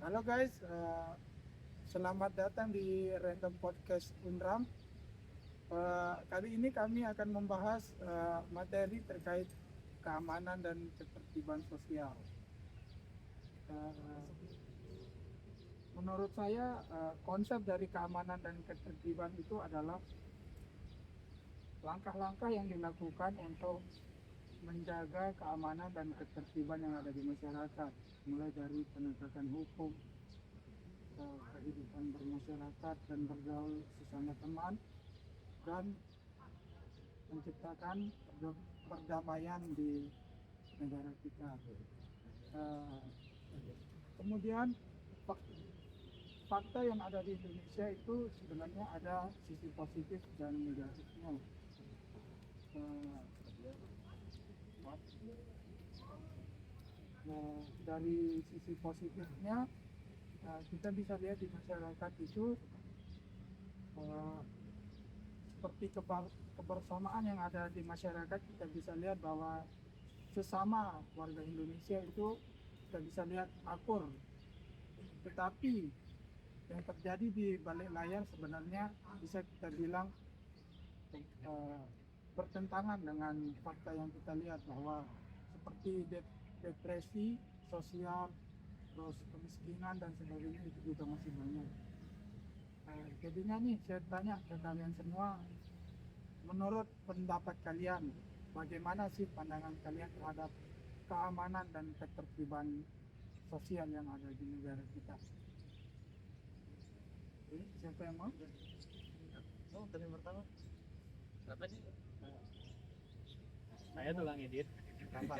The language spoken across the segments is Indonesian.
Halo guys, selamat datang di Random Podcast Unram. Kali ini kami akan membahas materi terkait keamanan dan ketertiban sosial. Uh, Menurut saya, konsep dari keamanan dan ketertiban itu adalah langkah-langkah yang dilakukan untuk menjaga keamanan dan ketertiban yang ada di masyarakat, mulai dari penegakan hukum, kehidupan bermasyarakat dan bergaul sesama teman, dan menciptakan perdamaian di negara kita. Uh, Kemudian fakta yang ada di Indonesia itu sebenarnya ada sisi positif dan negatifnya. Uh, dari sisi positifnya, kita bisa lihat di masyarakat itu uh, seperti kebersamaan yang ada di masyarakat. Kita bisa lihat bahwa sesama warga Indonesia itu kita bisa lihat akur, tetapi yang terjadi di balik layar sebenarnya bisa kita bilang uh, bertentangan dengan fakta yang kita lihat, bahwa seperti depresi sosial, terus kemiskinan dan sebagainya itu juga masih banyak. Jadinya nih saya tanya ke kalian semua, menurut pendapat kalian, bagaimana sih pandangan kalian terhadap keamanan dan ketertiban sosial yang ada di negara kita? Siapa yang mau? Oh, tadi pertama. Apa nih? Saya tukang edit. Apa?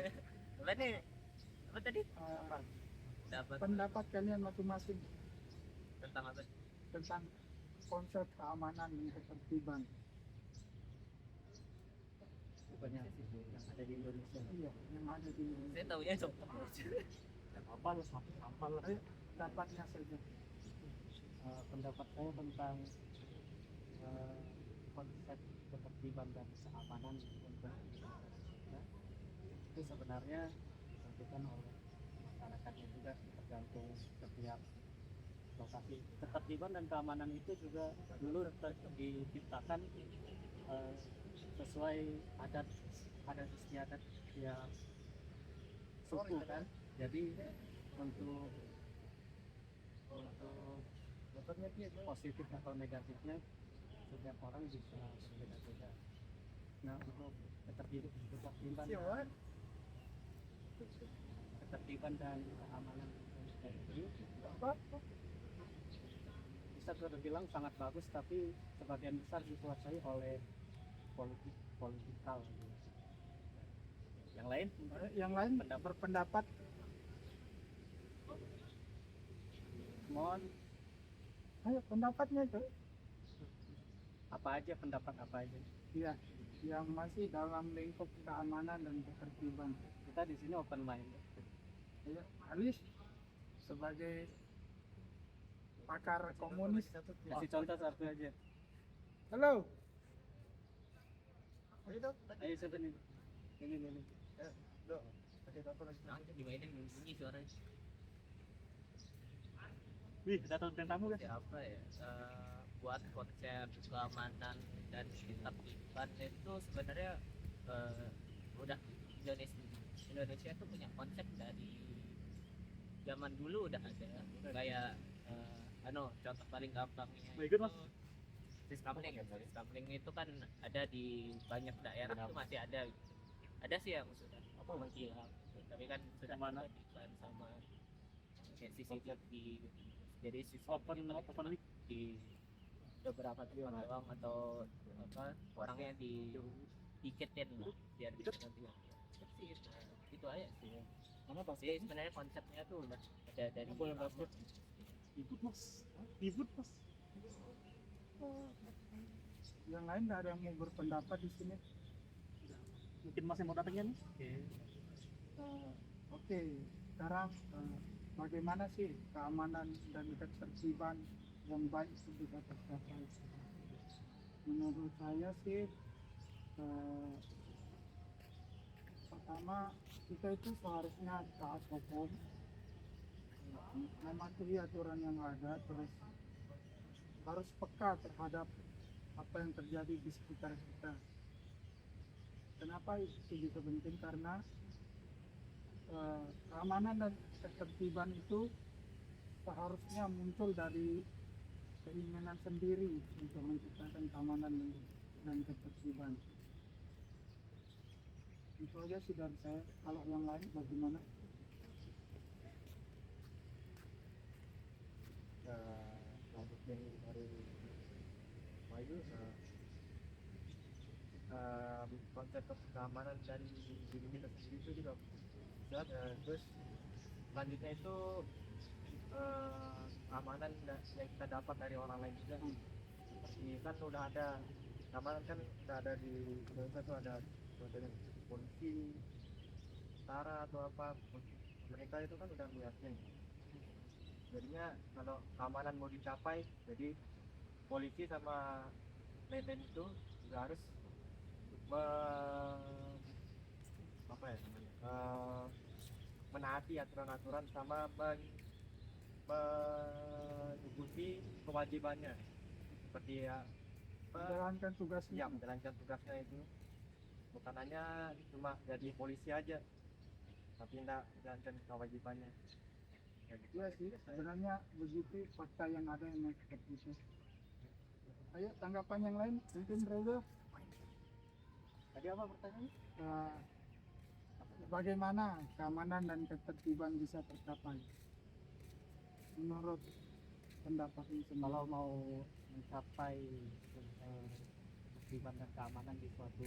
Apa nih? Apa tadi? Dapat Pendapat kalian masing-masing tentang apa? tentang konsep keamanan dan ketertiban. Bukannya yang ada di Indonesia. Iya, yang ada di Saya Indonesia. tahu ya cok. Apa lah, apa lah. Ayo, dapatnya saja. Pendapat saya tentang konsep ketertiban dan keamanan untuk ya, itu sebenarnya ditentukan oleh masyarakatnya juga, tergantung setiap lokasi. Ketertiban dan keamanan itu juga dulu diciptakan sesuai adat istiadat tiap suku kan. Jadi untuk positif atau negatifnya setiap orang bisa berbeda-beda. Nah, untuk ketertiban dan keamanan itu bisa terbilang sangat bagus, tapi sebagian besar dikuasai oleh politikal. Yang lain berpendapat. Mohon Ayo, pendapatnya itu. pendapat apa aja? Iya, yang masih dalam lingkup keamanan dan ketertiban. Kita di sini open mind. Ayo, Alis sebagai pakar komunis. Kasih contoh satu aja. Halo. Ayo siapa nih? Ini. Nanti dimainin bunyi suaranya. Wih, datang tamu kan? Apa ya? Buat konsep keamanan dan ketertiban itu sebenarnya udah Indonesia itu punya konsep dari zaman dulu udah ada. Kayak contoh paling gampangnya Ikut, Mas. Siskamling itu kan ada di banyak daerah itu masih ada sih yang sudah menghilang, tapi kan sudah dibantu sama CCTV. Jadi Open di beberapa tempat doang, atau orangnya di tiketin lah biar bisa nanti itu aja sih. Jadi sebenarnya konsepnya tuh udah ada dari Ribut mas. Yang lain nggak ada yang mau berpendapat di sini. Mungkin masih mau datangnya nih? Oke, sekarang bagaimana sih keamanan dan ketertiban yang baik itu bisa tercapai? Menurut saya sih, pertama kita itu seharusnya taat hukum, mematuhi aturan yang ada, terus harus peka terhadap apa yang terjadi di sekitar kita. Kenapa itu juga penting? Karena keamanan dan ketertiban itu seharusnya muncul dari keinginan sendiri untuk menciptakan keamanan dan ketertiban. Itu aja sih dari saya. Kalau yang lain bagaimana? Lanjutnya dari Wahyu, konsep keamanan dari diri kita sendiri itu juga bisa. Terus selanjutnya itu keamanan yang kita dapat dari orang lain juga. Seperti kan udah ada keamanan, kan udah ada di Indonesia tuh, ada dari polisi, tentara atau apa, mereka itu kan udah melihatnya. Jadinya kalau keamanan mau dicapai, jadi polisi sama lain-lain itu juga harus apa ya namanya, menaati aturan-aturan sama mengikuti kewajibannya, seperti ya Menjalankan tugasnya. menjalankan tugasnya itu, bukan hanya cuma jadi polisi aja tapi tidak menjalankan kewajibannya. Ya gitu. Iya sih, sebenarnya begitu fakta yang ada yang seperti itu. Ayo tanggapan yang lain, mungkin Reza. Tadi apa pertanyaannya? Eh, Bagaimana keamanan dan ketertiban bisa tercapai menurut pendapat ini sendiri? Kalau mau mencapai ketertiban dan keamanan di suatu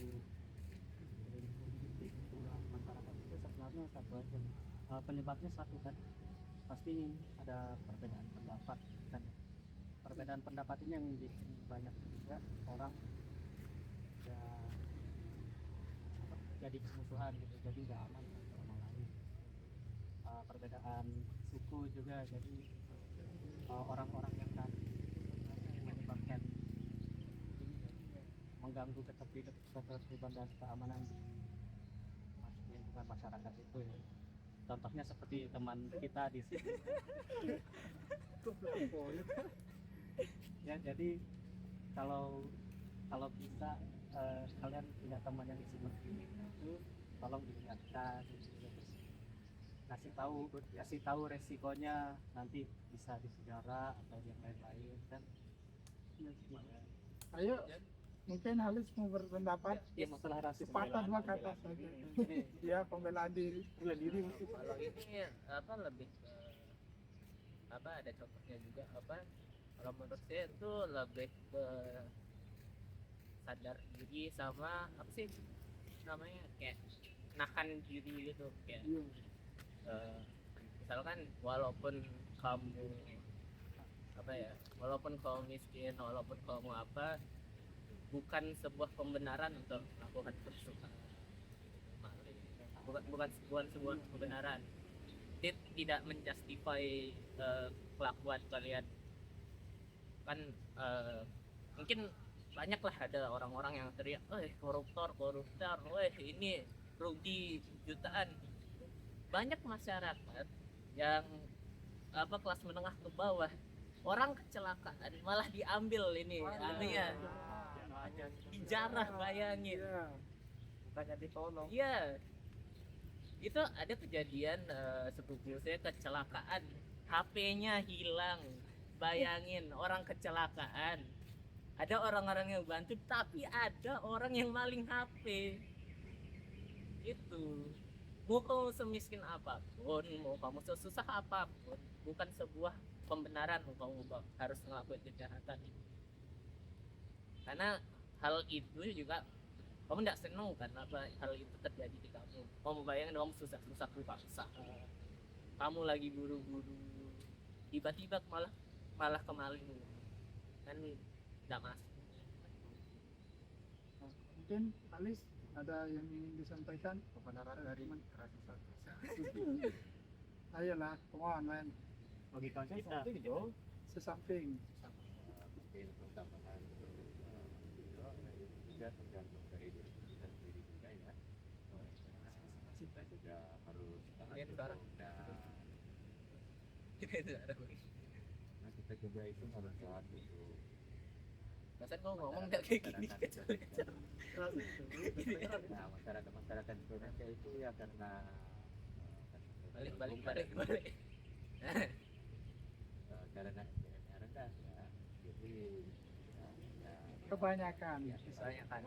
masyarakat itu sebenarnya satu aja. Penyebabnya satu kan, pasti ada perbedaan pendapat kan. Perbedaan pendapat ini yang bikin banyak juga orang ya, jadi kemusuhan gitu, jadi nggak aman satu sama lain. Perbedaan suku juga, jadi orang-orang yang tadi menyebabkan mengganggu ketertiban dan keamanan di lingkungan masyarakat itu ya. Contohnya seperti teman kita di sini. Ya, jadi kalau bisa kalian punya teman yang seperti itu, tolong diingatkan, terus kasih tahu resikonya, nanti bisa dipenjara atau yang lain-lain kan. Ayo, mungkin Halis mau berpendapat. Ya, masalah ras Sepatah dua kata saja. Ya, pembelaan diri. Mungkin. kalau ini apa lebih ke apa, ada contohnya juga apa, kalau menurut saya itu lebih ke sadar diri sama apa sih namanya, kayak nahan diri gitu, kayak Iya. misalkan walaupun kamu apa ya, walaupun kamu miskin, walaupun kamu apa, bukan sebuah pembenaran untuk melakukan kerusuhan, bukan sebuah kebenaran. Tidak menjustify kelakuan kalian kan. Mungkin banyaklah ada orang-orang yang teriak, koruptor, ini rugi jutaan. Banyak masyarakat yang apa, kelas menengah ke bawah, orang kecelakaan malah diambil ini anunya, dijarah, bayangin. Bukannya ditolong. Iya, itu ada kejadian sepupu saya kecelakaan, HP-nya hilang. Bayangin, orang kecelakaan, ada orang-orang yang bantu, tapi ada orang yang maling HP. Itu mau kamu semiskin apapun, mau kamu sesusah apapun, bukan sebuah pembenaran kamu harus ngelakuin kejahatan. Karena hal itu juga kamu tidak senang kan apa hal itu terjadi di kamu. Kamu bayangin kamu susah-susah dipaksa, kamu lagi buru-buru, tiba-tiba malah kemaling, kan tidak masuk. Mungkin Halis ada yang ingin disampaikan. Kebenaran dari ratusan. Ayolah, come on man. Logika kita Sesamping. Mungkin pertambahan juga tergantung dari diri kita sendiri juga ya. Kita juga harus tahan Lihat sekarang. dan Itu ada. Nah, kita juga itu pada saat itu Masa kau ngomong nggak kayak gini? nah masyarakat Indonesia itu ya karena Balik. karena SDM-nya rendah ya, jadi ya, Kebanyakan. Misalnya kan.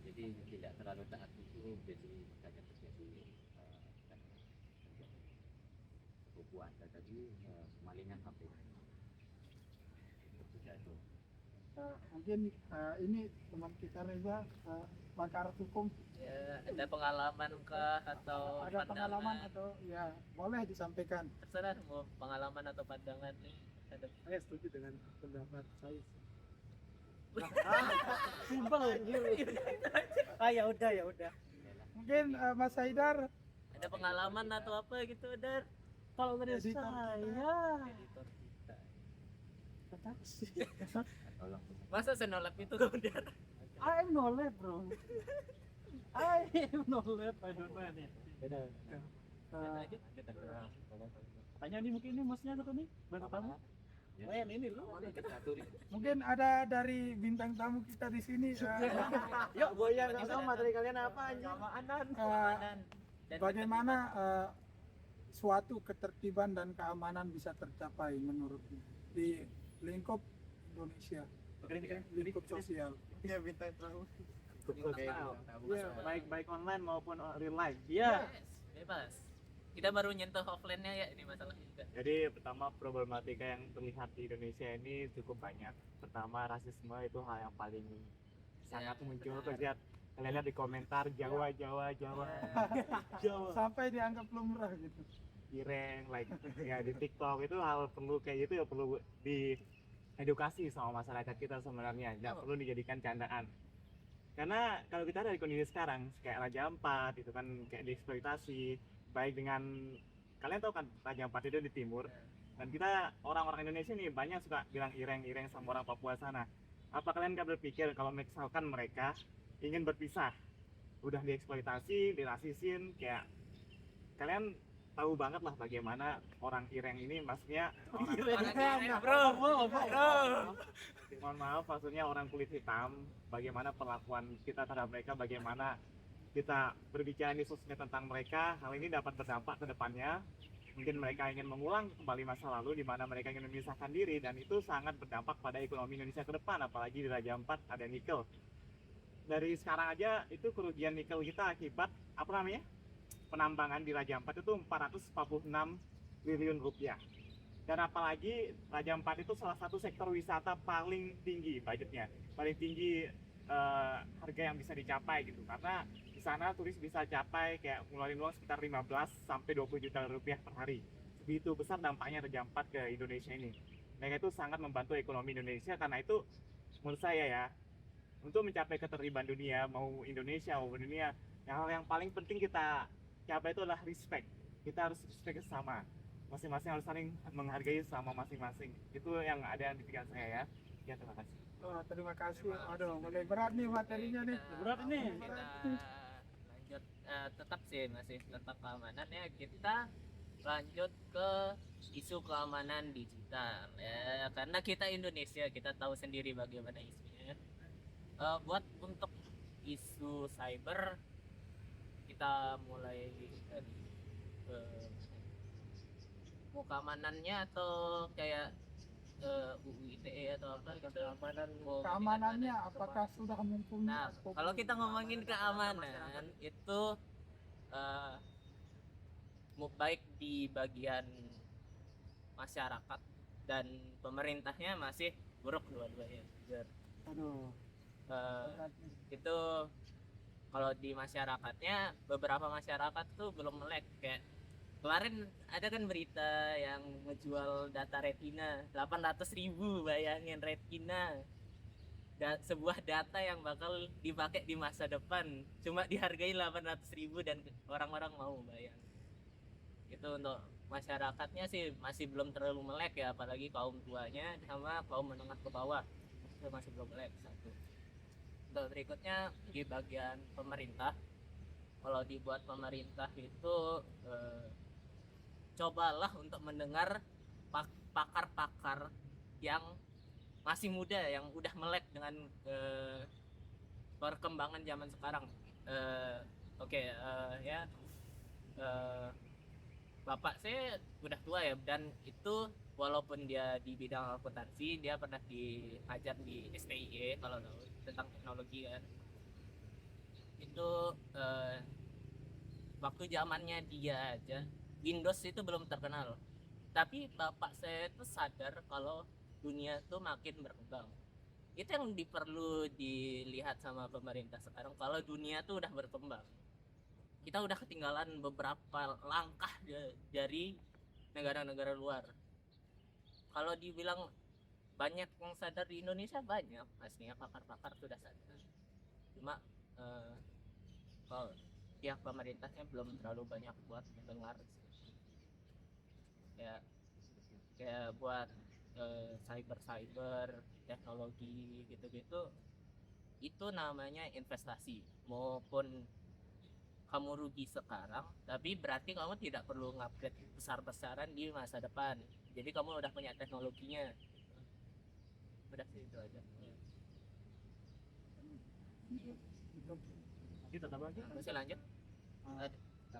jadi tidak terlalu taat hukum, jadi makanya terjadi pembunuhan tadi, kemalingan HP itu. Mungkin ini teman kita Reza, pakar hukum, Ya, ada pengalaman kah atau ada pengalaman pandangan? atau ya boleh disampaikan. Terserah mau pengalaman atau pandangan nih. Ada Saya setuju dengan pendapat saya. Simpel anjir. Ya udah. Mungkin Mas Haidar, ada pengalaman atau apa gitu, Dar? Kalau dari Editor saya, Editor kita. taksi. Tolong Masa senolap itu kau, Dar? I'm no lab, bro. I'm no lab. I don't know anything. Beda. Tanya nih mungkin ini masnya satu nih, bantu kamu. Main ini lu. mungkin ada dari bintang tamu kita di sini. Yuk goyang sama materi kalian apa anjing? Keamanan. Dan Bagaimana suatu ketertiban dan keamanan bisa tercapai menurutmu di lingkup Indonesia, lingkup sosial? Ya bintang tamu. Iya, baik online maupun real life. Yes, bebas. Kita baru nyentuh offline-nya ya, ini masalah juga. Jadi pertama problematika yang terlihat di Indonesia ini cukup banyak. Pertama rasisme itu hal yang paling sangat muncul. Lihat kalian lihat di komentar Jawa, Sampai dianggap lumrah gitu. Ireng, like ya di TikTok itu hal perlu kayak gitu ya perlu diedukasi sama masyarakat kita sebenarnya. Nggak perlu dijadikan candaan. Karena kalau kita dari kondisi sekarang kayak Raja Ampat itu kan kayak dieksploitasi baik dengan kalian tahu kan Raja Ampat itu di timur dan kita orang-orang Indonesia nih banyak suka bilang ireng sama orang Papua sana. Apa kalian nggak berpikir kalau misalkan mereka ingin berpisah udah dieksploitasi, dirasisin kayak kalian tahu banget lah bagaimana orang Ireng ini maksudnya orang mohon maaf maksudnya orang kulit hitam bagaimana perlakuan kita terhadap mereka bagaimana kita berbicara di sosmed tentang mereka hal ini dapat berdampak ke depannya mungkin mereka ingin mengulang kembali masa lalu di mana mereka ingin memisahkan diri dan itu sangat berdampak pada ekonomi Indonesia ke depan apalagi di Raja Ampat ada nikel dari sekarang aja itu kerugian nikel kita akibat apa namanya penambangan di Raja Ampat itu 446 triliun rupiah dan apalagi Raja Ampat itu salah satu sektor wisata paling tinggi budgetnya paling tinggi harga yang bisa dicapai gitu karena di sana turis bisa capai kayak ngeluarin uang sekitar 15 sampai 20 juta rupiah per hari begitu besar dampaknya Raja Ampat ke Indonesia ini dan itu sangat membantu ekonomi Indonesia karena itu menurut saya ya untuk mencapai ketertiban dunia mau Indonesia maupun dunia hal yang paling penting kita capai itu adalah respect kita harus respect sama masing-masing harus saling menghargai sama masing-masing itu yang ada di pikiran saya ya terima kasih. Oh, terima kasih. Aduh, mulai berat nih materinya nih. Berat ini. Kita lanjut tetap sih masih tentang keamanan ya kita lanjut ke isu keamanan digital ya karena kita Indonesia kita tahu sendiri bagaimana isunya buat untuk isu cyber kita mulai dari mau keamanannya atau kayak UU ITE atau apa Keamanannya apakah sudah mumpuni? nah kalau kita ngomongin keamanan itu baik di bagian masyarakat dan pemerintahnya masih buruk dua-duanya Aduh, berat nih. itu kalau di masyarakatnya beberapa masyarakat tuh belum melek kayak kemarin ada kan berita yang ngejual data retina 800.000 bayangin retina sebuah data yang bakal dipakai di masa depan cuma dihargai 800.000 dan orang-orang mau bayang itu untuk masyarakatnya sih masih belum terlalu melek ya apalagi kaum tuanya sama kaum menengah ke bawah itu masih belum melek satu untuk berikutnya di bagian pemerintah kalau dibuat pemerintah itu cobalah untuk mendengar pakar-pakar yang masih muda, yang udah melek dengan perkembangan zaman sekarang. Ya, bapak saya udah tua ya, dan itu walaupun dia di bidang akuntansi, dia pernah diajar di STIE kalau tahu tentang teknologi kan. Itu waktu zamannya dia aja Windows itu belum terkenal, tapi bapak saya itu sadar kalau dunia itu makin berkembang. Itu yang perlu dilihat sama pemerintah sekarang, kalau dunia tuh udah berkembang, kita udah ketinggalan beberapa langkah dari negara-negara luar. Kalau dibilang banyak yang sadar di Indonesia, banyak pastinya pakar-pakar sudah sadar, cuma kalau pihak pemerintahnya belum terlalu banyak buat mendengar ya, kayak buat cyber teknologi gitu-gitu. Itu namanya investasi. Maupun kamu rugi sekarang, tapi berarti kamu tidak perlu ngupgrade besar-besaran di masa depan. Jadi kamu udah punya teknologinya. Udah sih, itu aja. Kita tambah lagi. Masih lanjut?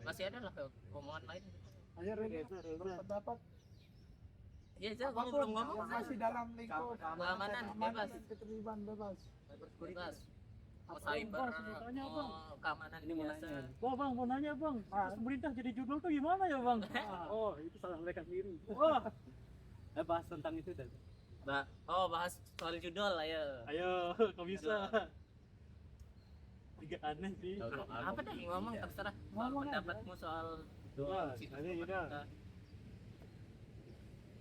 Masih ada lah omongan lain. Ayo Ren, pendapat Iya, kamu apapun belum ngomong. yang masih dalam lingkup Keamanan bebas. keterlibatan bebas. Bebas. Mau Apa, cyber, Bang, tanya, Bang. mau keamanan Ini mau biasa. nanya. Bang, mau nanya bang. Ah. Terus pemerintah jadi judul tuh gimana ya bang? Oh, itu salah mereka sendiri. Wah, bahas tentang itu dan. Bahas soal judul, ayo. Ayo, kok bisa? Tiga aneh sih. Apa deh ngomong, terserah. Ngomong aja. Pendapatmu soal Wah, ini Yuda.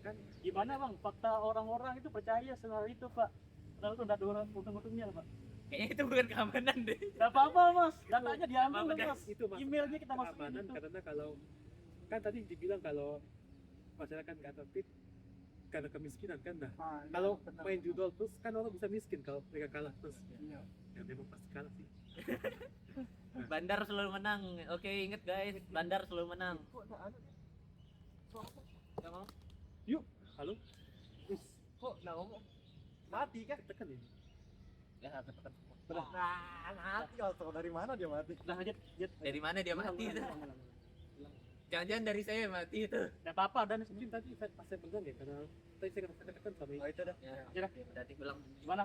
Kan gimana bang? Fakta orang-orang itu percaya soal itu pak. Padahal itu udah ada untung-untungnya pak. kayaknya itu bukan keamanan deh. Gak apa-apa mas, datanya diambil Apa-apa, mas. Itu Emailnya kita masukin keamanan itu. karena kalau kan tadi dibilang kalau masyarakat nggak tertib karena kemiskinan kan. Nah, Nah, kalau benar. main judul terus kan orang bisa miskin kalau mereka kalah terus. Iya. Ya memang pasti kalah sih. Bandar selalu menang. Oke, inget guys, Bandar selalu menang. Ya, mau? Halo? Kok nggak ngomong? Mati kan? Tekan ini. Ya, ketekan. Nah, mati kalau dari mana dia mati? Udah lanjut. Dari mana dia mati itu? Jangan-jangan dari saya mati itu. Gak apa-apa dan Mungkin tadi pas saya pegang ya karena tadi saya katakan sama itu dah. Ya, Ya dah. berarti bilang gimana?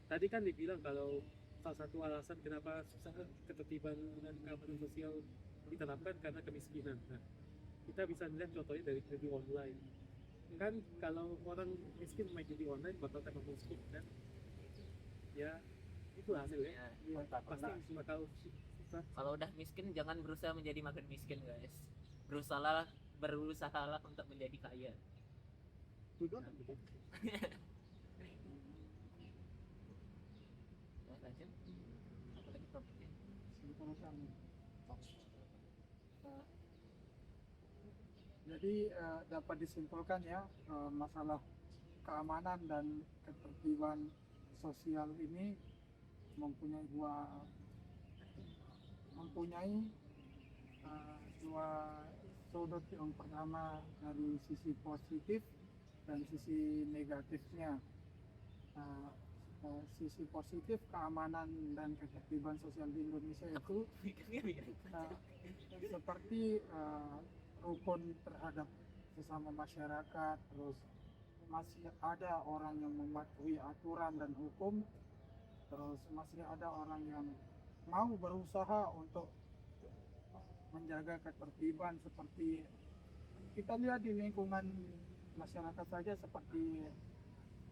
Tadi kan dibilang kalau salah satu alasan kenapa susah ketertiban dan keamanan sosial diterapkan karena kemiskinan. Nah, kita bisa melihat contohnya dari judi online. Kan kalau orang miskin main judi online bakal tambah miskin kan? Ya itu hasilnya. ya, Pasti bakal susah. kalau udah miskin jangan berusaha menjadi makin miskin guys. Berusahalah untuk menjadi kaya. Tujuan kan begitu. Ya, lanjut. Apa lagi topiknya? Jadi dapat disimpulkan ya, masalah keamanan dan ketertiban sosial ini mempunyai dua sudut. Yang pertama dari sisi positif dan sisi negatifnya. Sisi positif keamanan dan ketertiban sosial di Indonesia itu seperti rukun terhadap sesama masyarakat, terus masih ada orang yang mematuhi aturan dan hukum, terus masih ada orang yang mau berusaha untuk menjaga ketertiban, seperti kita lihat di lingkungan masyarakat saja, seperti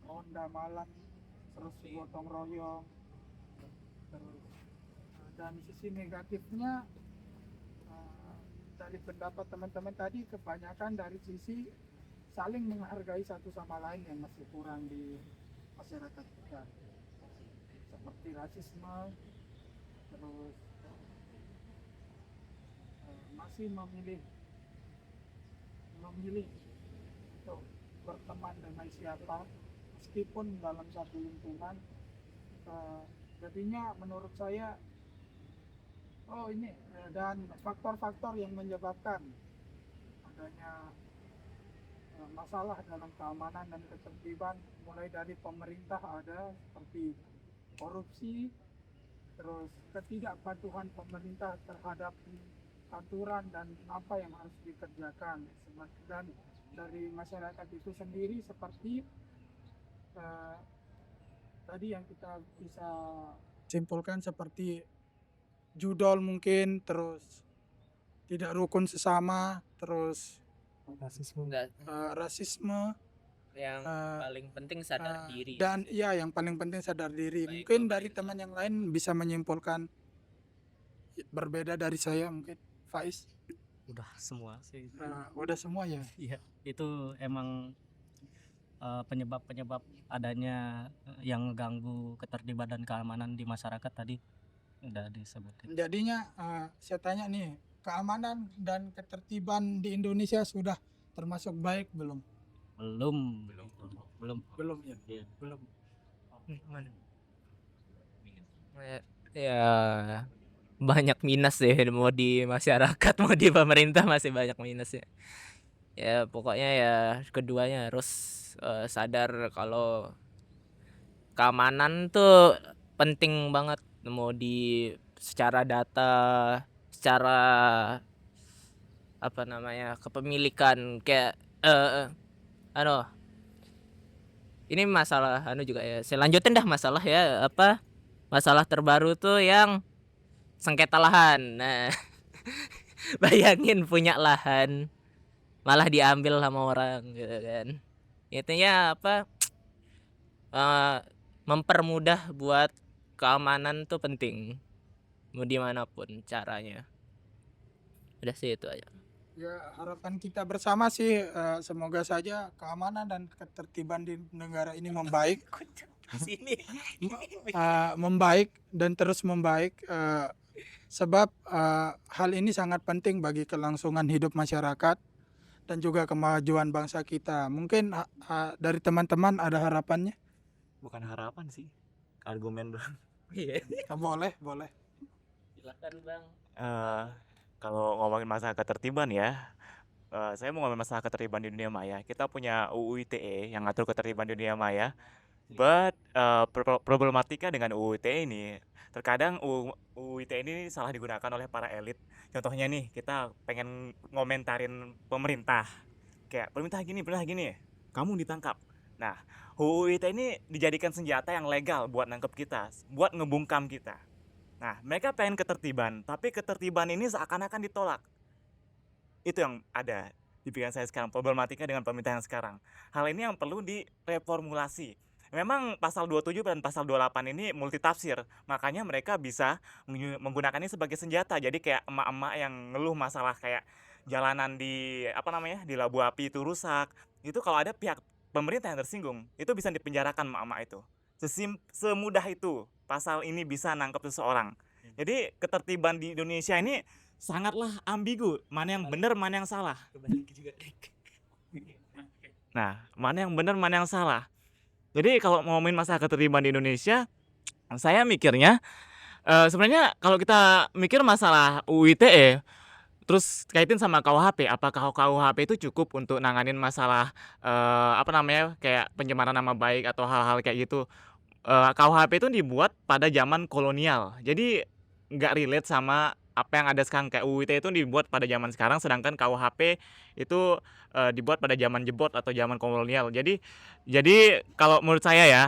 ronda malam, terus gotong royong. Terus dan sisi negatifnya dari pendapat teman-teman tadi, kebanyakan dari sisi saling menghargai satu sama lain yang masih kurang di masyarakat kita, seperti rasisme, terus masih memilih untuk berteman dengan siapa meskipun dalam satu lingkungan. Jadinya menurut saya dan faktor-faktor yang menyebabkan adanya masalah dalam keamanan dan ketertiban, mulai dari pemerintah ada seperti korupsi, terus ketidakpatuhan pemerintah terhadap aturan dan apa yang harus dikerjakan, dan dari masyarakat itu sendiri seperti tadi yang kita bisa simpulkan seperti judol mungkin, terus tidak rukun sesama, terus Enggak, rasisme, yang eh, paling penting sadar diri. dan ya yang paling penting sadar diri. Baik Mungkin dari pemerintah. teman yang lain bisa menyimpulkan berbeda dari saya, mungkin Faiz. Udah semua sih. Udah semua ya. Iya, itu emang penyebab-penyebab adanya yang ganggu ketertiban dan keamanan di masyarakat tadi udah disebutin. Jadinya saya tanya nih, keamanan dan ketertiban di Indonesia sudah termasuk baik belum? Belum. Belum ya. Iya. Belum. Ya banyak minus deh, mau di masyarakat mau di pemerintah masih banyak minusnya. Ya pokoknya ya keduanya harus sadar kalau keamanan tuh penting banget, mau di secara data, secara apa namanya, kepemilikan, kayak anu ini masalah anu juga ya. Saya lanjutin dah masalah ya, apa masalah terbaru tuh yang sengketa lahan. Nah, bayangin punya lahan malah diambil sama orang gitu kan. Intinya apa, mempermudah buat keamanan tuh penting, mau dimanapun caranya. Udah sih itu aja. Ya, harapan kita bersama sih semoga saja keamanan dan ketertiban di negara ini membaik, Sini. membaik dan terus membaik, sebab hal ini sangat penting bagi kelangsungan hidup masyarakat dan juga kemajuan bangsa kita. Mungkin dari teman-teman ada harapannya? Bukan harapan sih, argumen bang. Iya. Boleh. Silakan Bang. Kalau ngomongin masalah ketertiban ya, saya mau ngomongin masalah ketertiban di dunia maya. Kita punya UU ITE yang ngatur ketertiban di dunia maya. But problematika dengan UU ITE ini, terkadang UU ITE ini salah digunakan oleh para elit. Contohnya nih, kita pengen ngomentarin pemerintah. Kayak pemerintah gini, kamu ditangkap. Nah, UU ITE ini dijadikan senjata yang legal buat nangkep kita, buat ngebungkam kita. Nah, mereka pengen ketertiban, tapi ketertiban ini seakan-akan ditolak. Itu yang ada di pikiran saya sekarang, problematika dengan pemerintah yang sekarang. Hal ini yang perlu direformulasi. Memang pasal 27 dan pasal 28 ini multitafsir, makanya mereka bisa menggunakannya sebagai senjata. Jadi kayak emak-emak yang ngeluh masalah kayak jalanan di di Labu Api itu rusak. Itu kalau ada pihak pemerintah yang tersinggung, itu bisa dipenjarakan emak-emak itu. Semudah itu pasal ini bisa nangkep seseorang. Jadi ketertiban di Indonesia ini sangatlah ambigu, mana yang benar mana yang salah. Nah, mana yang benar mana yang salah. Jadi kalau mau ngomongin masalah ketertiban di Indonesia, saya mikirnya sebenarnya kalau kita mikir masalah UU ITE terus kaitin sama KUHP, apakah KUHP itu cukup untuk nanganin masalah kayak pencemaran nama baik atau hal-hal kayak gitu. KUHP itu dibuat pada zaman kolonial, jadi nggak relate sama apa yang ada sekarang. Kayak UU ITE itu dibuat pada zaman sekarang, sedangkan KUHP itu dibuat pada zaman jebot atau zaman kolonial. Jadi kalau menurut saya ya,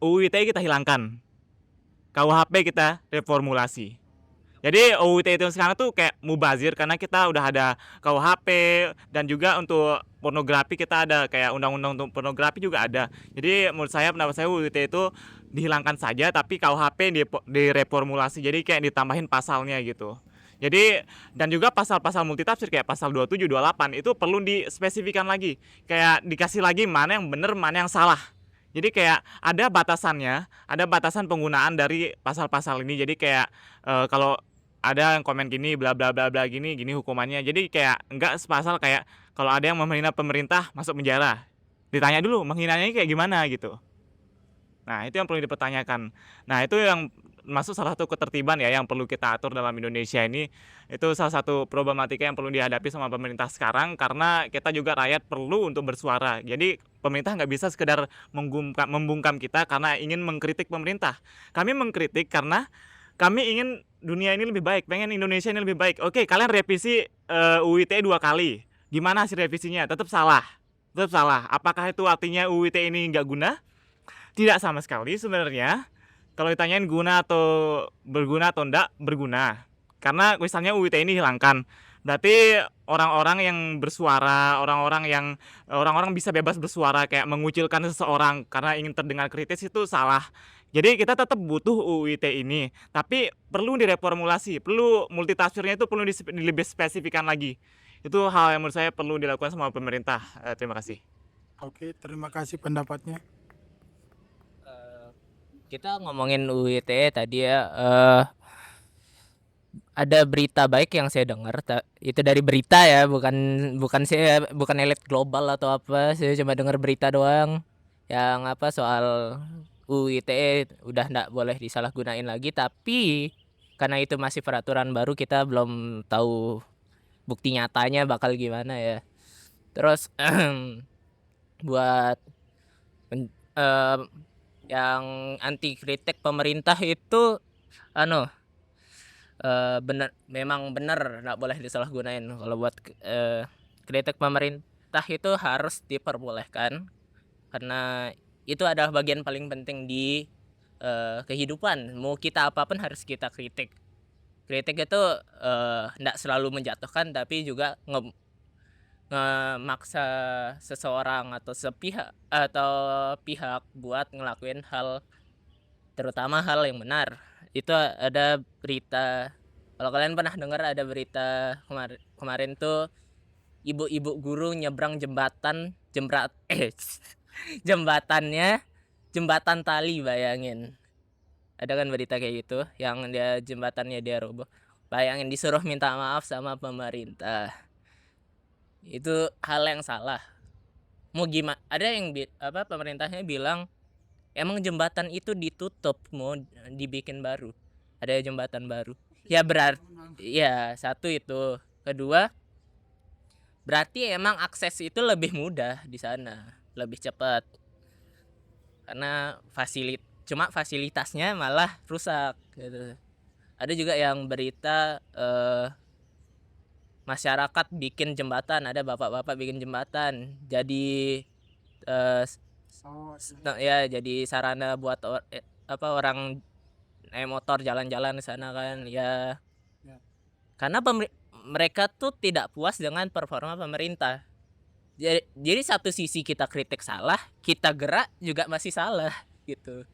UU ITE kita hilangkan, KUHP kita reformulasi. Jadi UU ITE itu sekarang tuh kayak mubazir karena kita udah ada KUHP, dan juga untuk pornografi kita ada kayak undang-undang untuk pornografi juga ada. Jadi pendapat saya UU ITE itu dihilangkan saja, tapi KUHP direformulasi, jadi kayak ditambahin pasalnya gitu. Jadi dan juga pasal-pasal multitafsir kayak pasal 27, 28 itu perlu dispesifikan lagi, kayak dikasih lagi mana yang benar mana yang salah. Jadi kayak ada batasannya, ada batasan penggunaan dari pasal-pasal ini. Jadi kayak kalau ada yang komen gini bla bla bla bla gini hukumannya. Jadi kayak enggak sepasal kayak kalau ada yang menghina pemerintah masuk penjara, ditanya dulu menghinanya kayak gimana gitu. Nah, itu yang perlu dipertanyakan. Nah, itu yang masuk salah satu ketertiban ya yang perlu kita atur dalam Indonesia ini. Itu salah satu problematika yang perlu dihadapi sama pemerintah sekarang, karena kita juga rakyat perlu untuk bersuara. Jadi pemerintah nggak bisa sekedar membungkam kita karena ingin mengkritik pemerintah. Kami mengkritik karena kami ingin dunia ini lebih baik, pengen Indonesia ini lebih baik. Oke, kalian revisi UU ITE 2 kali. Gimana hasil revisinya? Tetap salah. Tetap salah. Apakah itu artinya UU ITE ini nggak guna? Tidak sama sekali sebenarnya. Kalau ditanyain guna atau enggak, berguna. Karena misalnya UU ITE ini hilangkan, berarti orang-orang yang bersuara, orang-orang bisa bebas bersuara kayak mengucilkan seseorang karena ingin terdengar kritis, itu salah. Jadi kita tetap butuh UU ITE ini, tapi perlu direformulasi, perlu multitafsirnya itu perlu lebih spesifikan lagi. Itu hal yang menurut saya perlu dilakukan sama pemerintah. Terima kasih. Oke, terima kasih pendapatnya. Kita ngomongin UU ITE tadi ya, ada berita baik yang saya dengar, itu dari berita ya, bukan elit global atau apa, saya cuma dengar berita doang yang apa soal UU ITE udah nggak boleh disalahgunain lagi, tapi karena itu masih peraturan baru, kita belum tahu bukti nyatanya bakal gimana ya. Terus buat yang anti kritik pemerintah itu memang benar nggak boleh disalahgunain. Kalau buat kritik pemerintah itu harus diperbolehkan, karena itu adalah bagian paling penting di kehidupan. Mau kita apapun harus kita kritik. Kritik itu nggak selalu menjatuhkan, tapi juga ngemaksa seseorang atau pihak buat ngelakuin hal, terutama hal yang benar. Itu ada berita, kalau kalian pernah dengar, ada berita kemarin tuh ibu-ibu guru nyebrang jembatan tali, bayangin. Ada kan berita kayak gitu yang jembatannya dia roboh. Bayangin, disuruh minta maaf sama pemerintah. Itu hal yang salah. Mau gimana? Ada yang pemerintahnya bilang emang jembatan itu ditutup, mau dibikin baru. Ada jembatan baru. Ya berarti ya, satu itu. Kedua, berarti emang akses itu lebih mudah di sana, lebih cepat. Karena fasilitasnya malah rusak gitu. Ada juga yang berita masyarakat bikin jembatan, ada bapak-bapak bikin jembatan jadi jadi sarana buat orang naik motor jalan-jalan di sana kan ya. Karena mereka tuh tidak puas dengan performa pemerintah. Jadi satu sisi kita kritik salah, kita gerak juga masih salah gitu.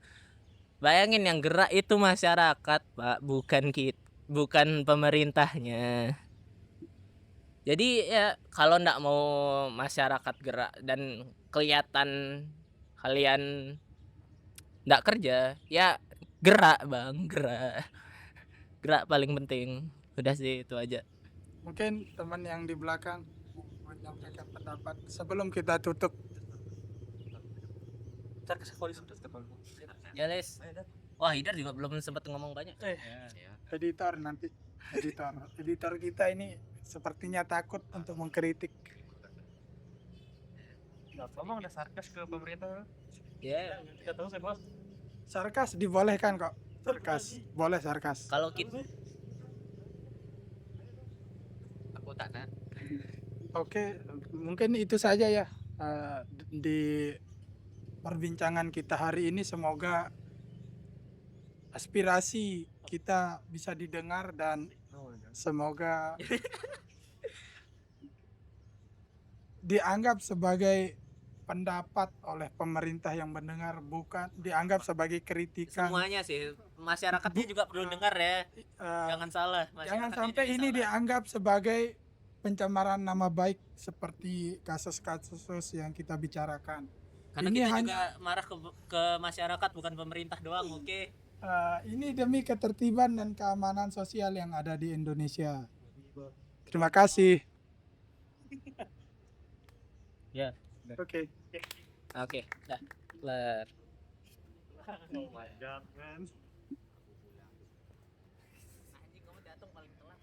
Bayangin, yang gerak itu masyarakat, Pak, bukan pemerintahnya. Jadi ya kalau ndak mau masyarakat gerak dan kelihatan kalian ndak kerja, ya gerak bang, gerak paling penting. Udah sih, itu aja. Mungkin teman yang di belakang menyampaikan pendapat sebelum kita tutup. Ya Les. Wah, Hidar juga belum sempat ngomong banyak. Editor nanti, editor kita ini sepertinya takut untuk mengkritik. Ngomong ada sarkas ke pemerintah. Ya, Kita tahu saya bos. Sarkas dibolehkan kok. Sarkas, boleh sarkas. kalau kita Aku tak nak. Oke, mungkin itu saja ya di perbincangan kita hari ini. Semoga aspirasi kita bisa didengar dan semoga dianggap sebagai pendapat oleh pemerintah yang mendengar, bukan dianggap sebagai kritikan. semuanya sih, masyarakatnya juga perlu dengar ya. Jangan salah. Jangan masyarakatnya sampai juga ini salah. dianggap sebagai pencemaran nama baik seperti kasus-kasus yang kita bicarakan. Karena ini kita hanya- juga marah ke masyarakat, bukan pemerintah doang, oke? Ini demi ketertiban dan keamanan sosial yang ada di Indonesia. Terima kasih. Ya. Oke. Oke, dah. Kelar. Oh my god, man.